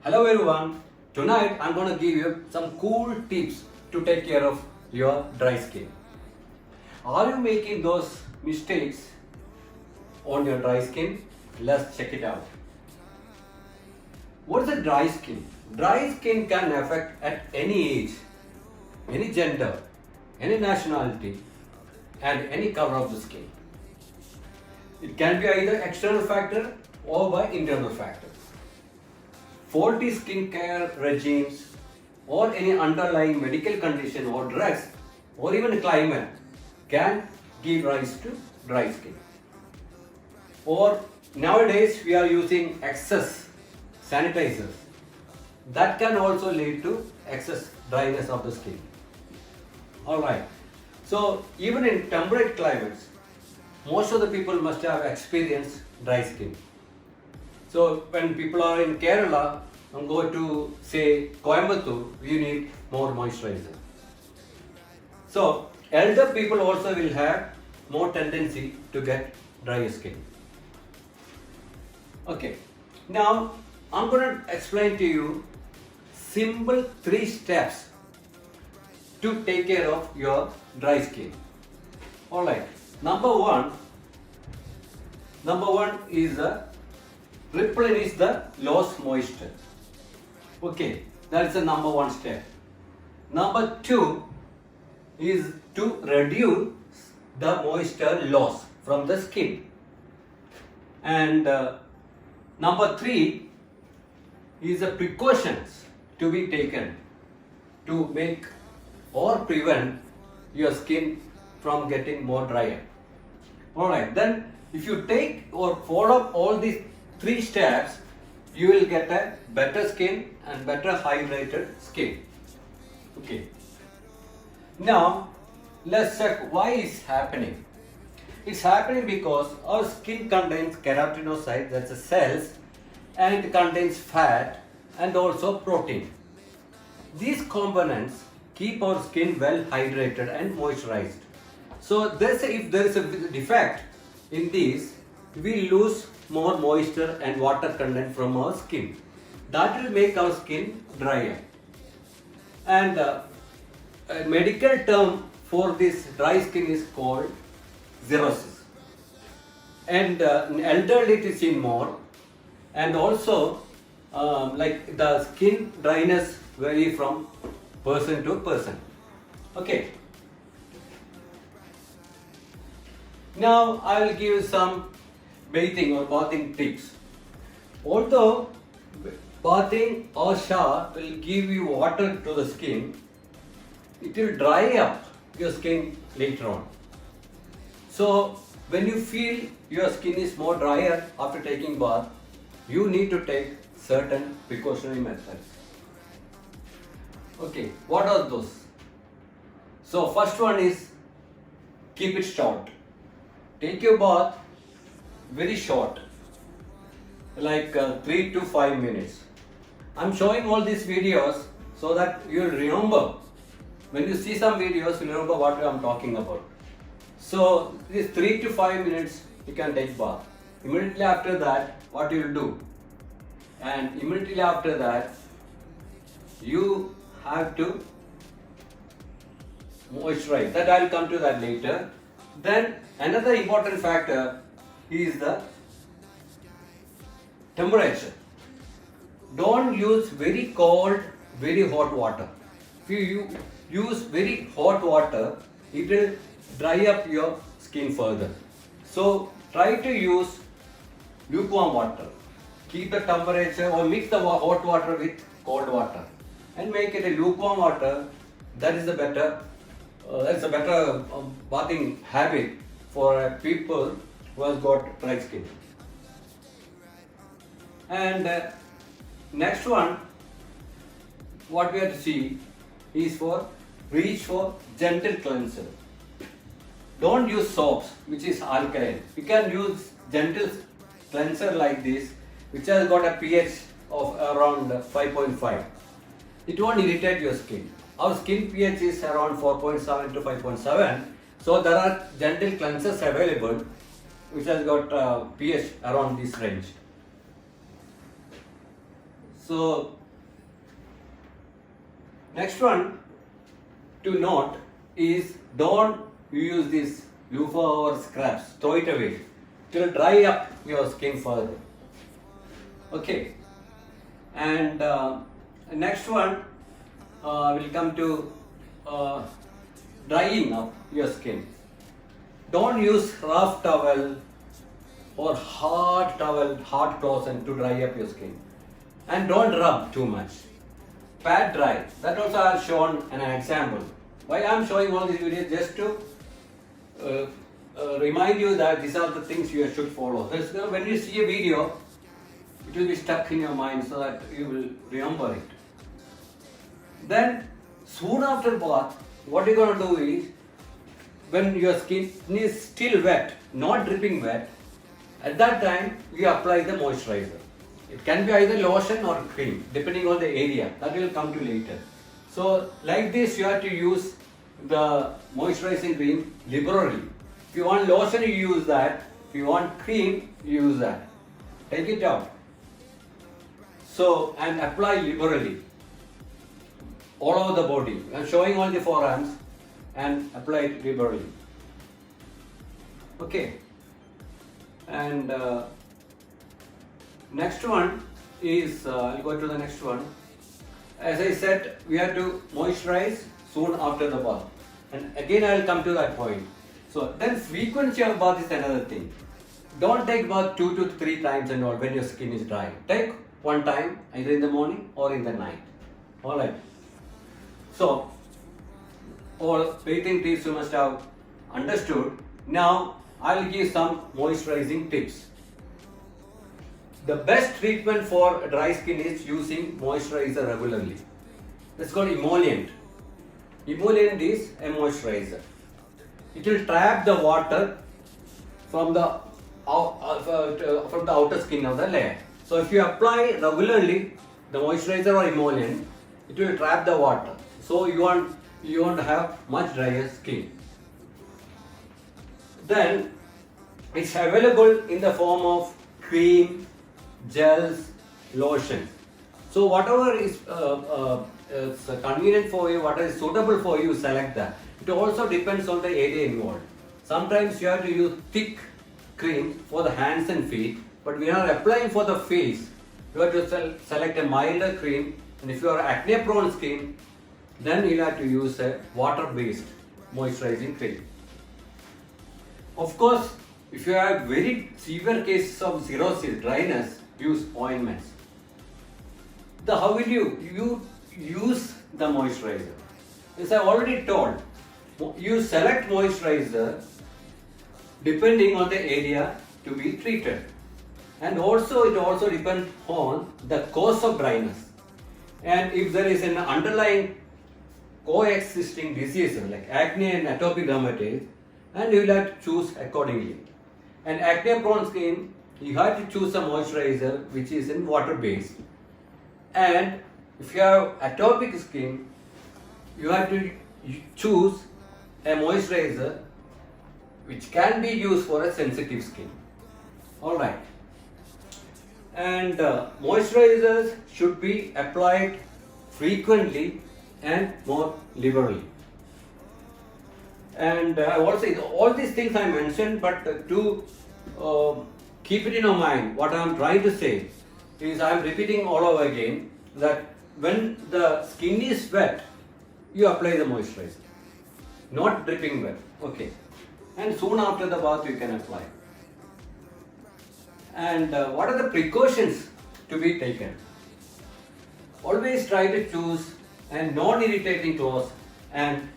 Hello everyone, tonight I'm going to give you some cool tips to take care of your dry skin. Are you making those mistakes on your dry skin? Let's check it out. What is a dry skin? Dry skin can affect at any age, any gender, any nationality and any color of the skin. It can be either external factor or by internal factors. Faulty skincare regimes or any underlying medical condition or drugs or even climate can give rise to dry skin. Or nowadays we are using excess sanitizers that can also lead to excess dryness of the skin. Alright, so even in temperate climates, most of the people must have experienced dry skin. So when people are in Kerala and go to say Coimbatore, you need more moisturizer. So elder people also will have more tendency to get dry skin. Okay, now I'm going to explain to you simple 3 steps to take care of your dry skin. Alright, number one is replenish the lost moisture. Okay, that is the number 1 step. Number 2 is to reduce the moisture loss from the skin. And number 3 is the precautions to be taken to make or prevent your skin from getting more drier. Alright, then if you take or follow all these 3 steps, you will get a better skin and better hydrated skin. Okay. Now, let's check why it's happening. It's happening because our skin contains keratinocytes, that's the cells, and it contains fat and also protein. These components keep our skin well hydrated and moisturized. So if there is a defect in these, we lose more moisture and water content from our skin. That will make our skin drier. And a medical term for this dry skin is called xerosis. And in elderly it is seen more. And also like the skin dryness vary from person to person. Okay. Now I will give you some bathing or bathing tips. Although bathing or shower will give you water to the skin, it will dry up your skin later on. So when you feel your skin is more drier after taking bath, you need to take certain precautionary methods. Okay, what are those? So first one is keep it short. Take your bath very short, like 3 to 5 minutes. I'm showing all these videos so that you'll remember. When you see some videos, you'll remember what I'm talking about. So this 3 to 5 minutes you can take bath. Immediately after that, what you will do? And immediately after that, you have to moisturize. That I'll come to that later. Then another important factor is the temperature. Don't use very cold, very hot water. If you use very hot water, it will dry up your skin further. So try to use lukewarm water. Keep the temperature or mix the hot water with cold water and make it a lukewarm water. That is a better bathing habit for people who has got dry skin. And next one, what we have to see is reach for gentle cleanser. Don't use soaps which is alkaline. You can use gentle cleanser like this, which has got a pH of around 5.5. It won't irritate your skin. Our skin pH is around 4.7 to 5.7. So there are gentle cleansers available which has got pH around this range. So next one to note is don't use this loofah or scraps, throw it away. It will dry up your skin further. Okay, and next one will come to drying up your skin. Don't use rough towel or hard towel, hard cloths and to dry up your skin. And don't rub too much. Pat dry. That also I have shown an example. Why I am showing all these videos? Just to remind you that these are the things you should follow. So when you see a video, it will be stuck in your mind so that you will remember it. Then soon after bath, what you're going to do is, when your skin is still wet, not dripping wet, at that time you apply the moisturizer. It can be either lotion or cream, depending on the area. That will come to later. So like this, you have to use the moisturizing cream liberally. If you want lotion, you use that. If you want cream, you use that. Take it out. So, and apply liberally all over the body. I am showing all the forearms and apply it liberally. Okay. And next one is, I'll go to the next one. As I said, we have to moisturize soon after the bath. And again, I will come to that point. So then frequency of bath is another thing. Don't take bath 2 to 3 times and all when your skin is dry. Take one time either in the morning or in the night. Alright. So all bathing tips you must have understood. Now I'll give some moisturizing tips. The best treatment for dry skin is using moisturizer regularly. That's called emollient. Emollient is a moisturizer. It will trap the water from the outer skin of the layer. So if you apply regularly the moisturizer or emollient, it will trap the water. So you won't have much drier skin. Then it's available in the form of cream, gels, lotion. So whatever is convenient for you, whatever is suitable for you, select that. It also depends on the area involved. Sometimes you have to use thick cream for the hands and feet, but we are applying for the face. You have to select a milder cream, and if you are acne prone skin, then you have to use a water-based moisturizing cream. Of course, if you have very severe cases of xerosis, dryness, use ointments. How will you use the moisturizer? As I already told, you select moisturizer depending on the area to be treated. And also it also depends on the cause of dryness. And if there is an underlying coexisting disease like acne and atopic dermatitis, and you will have to choose accordingly. And acne prone skin, you have to choose a moisturizer which is in water based. And if you have atopic skin, you have to choose a moisturizer which can be used for a sensitive skin. Alright. And moisturizers should be applied frequently and more liberally. And also all these things I mentioned, but to keep it in your mind, what I am trying to say is, I am repeating all over again, that when the skin is wet, you apply the moisturizer, not dripping wet. Okay. And soon after the bath you can apply. And what are the precautions to be taken? Always try to choose a non-irritating cloth and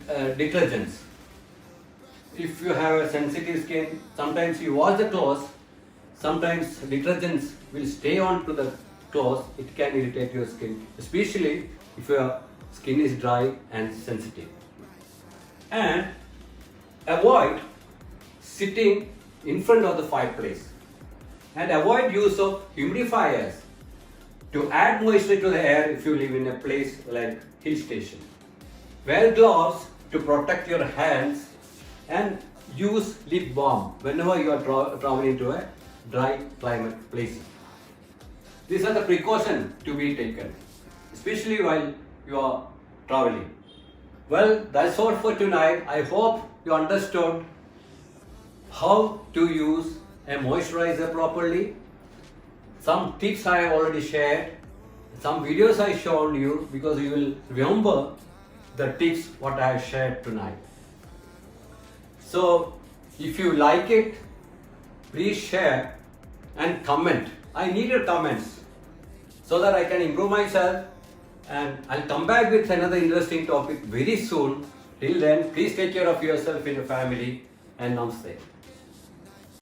detergents. If you have a sensitive skin, sometimes you wash the clothes, sometimes detergents will stay on to the clothes. It can irritate your skin, especially if your skin is dry and sensitive. And avoid sitting in front of the fireplace, and avoid use of humidifiers to add moisture to the air if you live in a place like hill station. Wear gloves to protect your hands, and use lip balm whenever you are traveling to a dry climate place. These are the precautions to be taken, especially while you are traveling. Well, that's all for tonight. I hope you understood how to use a moisturizer properly. Some tips I have already shared, some videos I showed you, because you will remember the tips what I have shared tonight. So if you like it, please share and comment. I need your comments so that I can improve myself, and I'll come back with another interesting topic very soon. Till then, please take care of yourself and your family, and namaste.